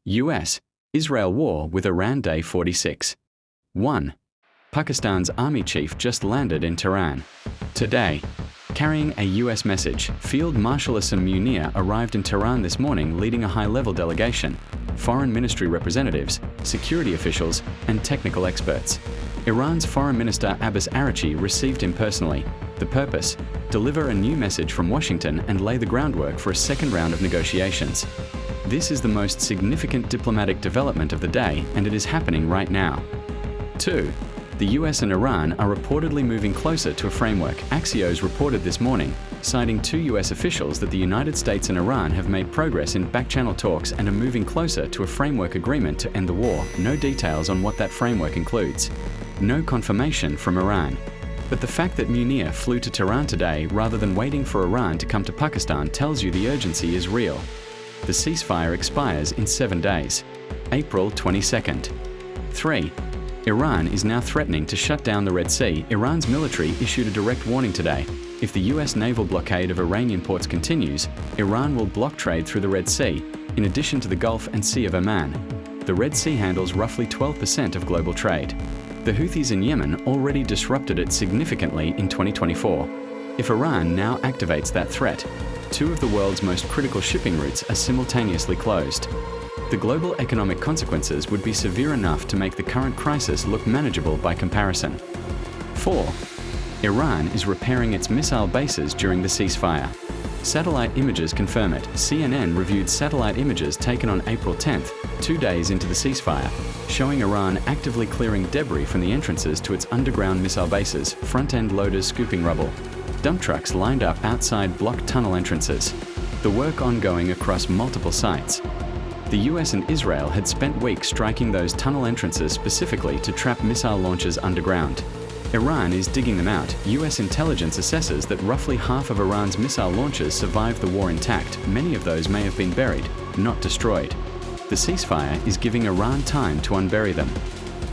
US, Israel war with Iran Day 46. 1. Pakistan's army chief just landed in Tehran. Today, carrying a US message, Field Marshal Asim Munir arrived in Tehran this morning leading a high-level delegation, foreign ministry representatives, security officials, and technical experts. Iran's Foreign Minister Abbas Araghchi received him personally. The purpose? Deliver a new message from Washington and lay the groundwork for a second round of negotiations. This is the most significant diplomatic development of the day, and it is happening right now. 2. The US and Iran are reportedly moving closer to a framework. Axios reported this morning, citing two US officials, that the United States and Iran have made progress in back-channel talks and are moving closer to a framework agreement to end the war. No details on what that framework includes. No confirmation from Iran. But the fact that Munir flew to Tehran today rather than waiting for Iran to come to Pakistan tells you the urgency is real. The ceasefire expires in 7 days. April 22nd. 3. Iran is now threatening to shut down the Red Sea. Iran's military issued a direct warning today. If the US naval blockade of Iranian ports continues, Iran will block trade through the Red Sea, in addition to the Gulf and Sea of Oman. The Red Sea handles roughly 12% of global trade. The Houthis in Yemen already disrupted it significantly in 2024. If Iran now activates that threat, two of the world's most critical shipping routes are simultaneously closed. The global economic consequences would be severe enough to make the current crisis look manageable by comparison. 4. Iran is repairing its missile bases during the ceasefire. Satellite images confirm it. CNN reviewed satellite images taken on April 10th, 2 days into the ceasefire, showing Iran actively clearing debris from the entrances to its underground missile bases, front-end loaders scooping rubble, dump trucks lined up outside blocked tunnel entrances. The work ongoing across multiple sites. The US and Israel had spent weeks striking those tunnel entrances specifically to trap missile launches underground. Iran is digging them out. US intelligence assesses that roughly half of Iran's missile launches survived the war intact. Many of those may have been buried, not destroyed. The ceasefire is giving Iran time to unbury them.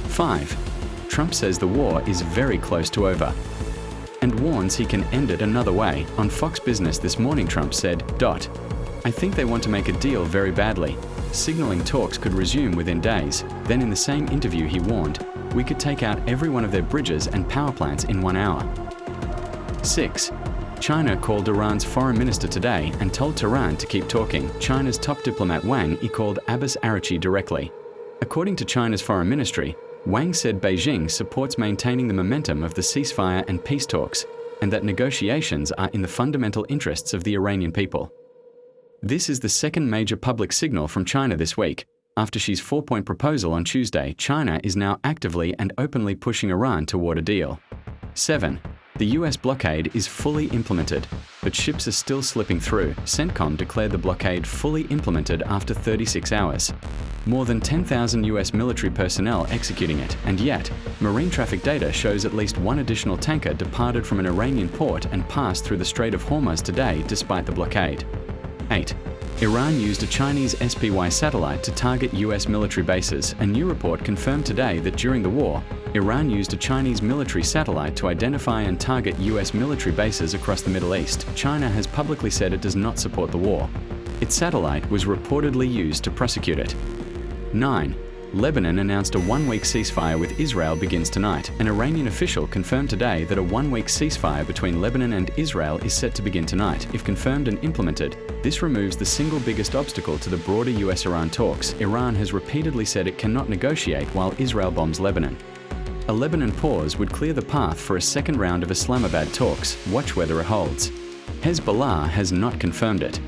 5. Trump says the war is very close to over, and warns he can end it another way. On Fox Business this morning, Trump said, "I think they want to make a deal very badly," signaling talks could resume within days. Then in the same interview he warned, "We could take out every one of their bridges and power plants in 1 hour." 6. China called Iran's foreign minister today and told Tehran to keep talking. China's top diplomat Wang Yi called Abbas Araghchi directly. According to China's foreign ministry, Wang said Beijing supports maintaining the momentum of the ceasefire and peace talks, and that negotiations are in the fundamental interests of the Iranian people. This is the second major public signal from China this week. After Xi's 4-point proposal on Tuesday, China is now actively and openly pushing Iran toward a deal. 7. The US blockade is fully implemented, but ships are still slipping through. CENTCOM declared the blockade fully implemented after 36 hours. More than 10,000 US military personnel executing it, and yet, marine traffic data shows at least one additional tanker departed from an Iranian port and passed through the Strait of Hormuz today despite the blockade. 8. Iran used a Chinese SPY satellite to target US military bases. A new report confirmed today that during the war, Iran used a Chinese military satellite to identify and target US military bases across the Middle East. China has publicly said it does not support the war. Its satellite was reportedly used to prosecute it. 9. Lebanon announced a 1-week ceasefire with Israel begins tonight. An Iranian official confirmed today that a 1-week ceasefire between Lebanon and Israel is set to begin tonight. If confirmed and implemented, this removes the single biggest obstacle to the broader US-Iran talks. Iran has repeatedly said it cannot negotiate while Israel bombs Lebanon. A Lebanon pause would clear the path for a second round of Islamabad talks. Watch whether it holds. Hezbollah has not confirmed it.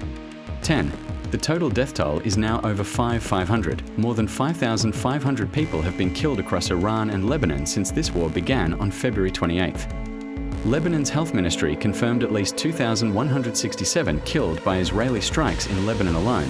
10. The total death toll is now over 5,500. More than 5,500 people have been killed across Iran and Lebanon since this war began on February 28th. Lebanon's health ministry confirmed at least 2,167 killed by Israeli strikes in Lebanon alone,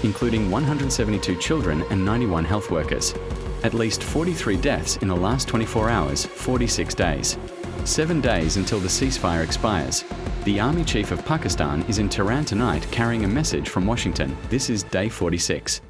including 172 children and 91 health workers. At least 43 deaths in the last 24 hours, 46 days. 7 days until the ceasefire expires. The Army Chief of Pakistan is in Tehran tonight carrying a message from Washington. This is day 46.